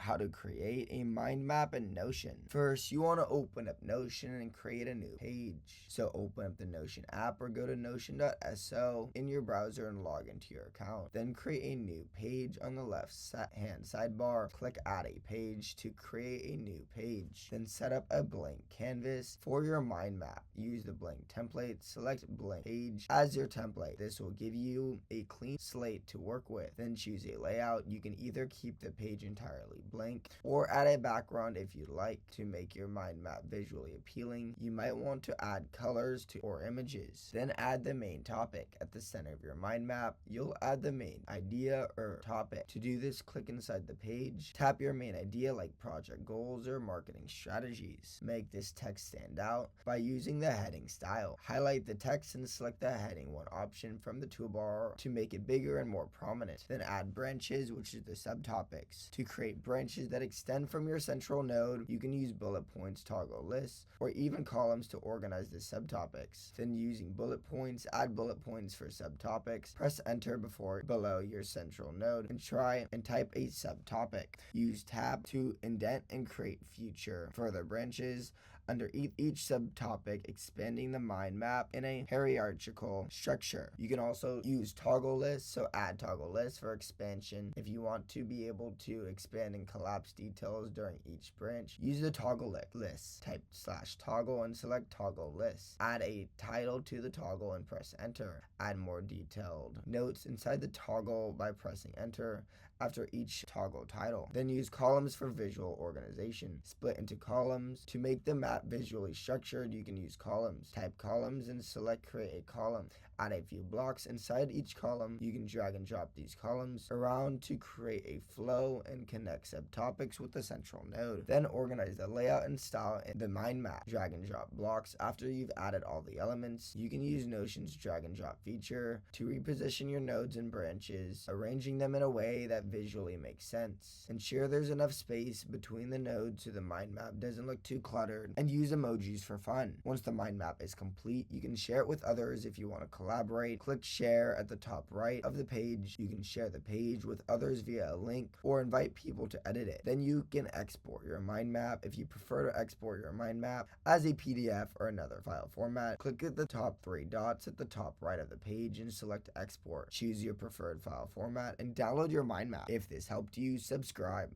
how to create a mind map in Notion. First, you want to open up Notion and create a new page. So open up the Notion app or go to notion.so in your browser and log into your account. Then create a new page on the left hand sidebar. Click add a page to create a new page. Then set up a blank canvas for your mind map. Use the blank template. Select blank page as your template. This will give you a clean slate to work with. Then choose a layout. You can either keep the page entirely blank or add a background if you'd like to make your mind map visually appealing. You might want to add colors or images. Then add the main topic. At the center of your mind map, you'll add the main idea or topic. To do this, click inside the page. Tap your main idea like project goals or marketing strategies. Make this text stand out by using the heading style. Highlight the text and select the heading 1 option from the toolbar to make it bigger and more prominent. Then add branches, which is the subtopics. To create branches that extend from your central node, you can use bullet points, toggle lists, or even columns to organize the subtopics. Then using bullet points, add bullet points for subtopics. Press enter below your central node and try and type a subtopic. Use tab to indent and create further branches under each subtopic, expanding the mind map in a hierarchical structure. You can also use toggle lists, so add toggle lists for expansion. If you want to be able to expand and collapse details during each branch, use the toggle list. Type /toggle and select toggle list. Add a title to the toggle and press enter. Add more detailed notes inside the toggle by pressing enter after each toggle title. Then use columns for visual organization. Split into columns. To make the map visually structured, you can use columns. Type columns and select create a column. Add a few blocks inside each column. You can drag and drop these columns around to create a flow and connect subtopics with the central node. Then organize the layout and style in the mind map. Drag and drop blocks after you've added all the elements. You can use Notion's drag and drop feature to reposition your nodes and branches, arranging them in a way that visually makes sense. Ensure there's enough space between the nodes so the mind map doesn't look too cluttered, and use emojis for fun. Once the mind map is complete, you can share it with others if you want to collaborate. Click share at the top right of the page. You can share the page with others via a link or invite people to edit it. Then you can export your mind map. If you prefer to export your mind map as a PDF or another file format, click at the top 3 dots at the top right of the page and select export. Choose your preferred file format and download your mind map. If this helped you, subscribe.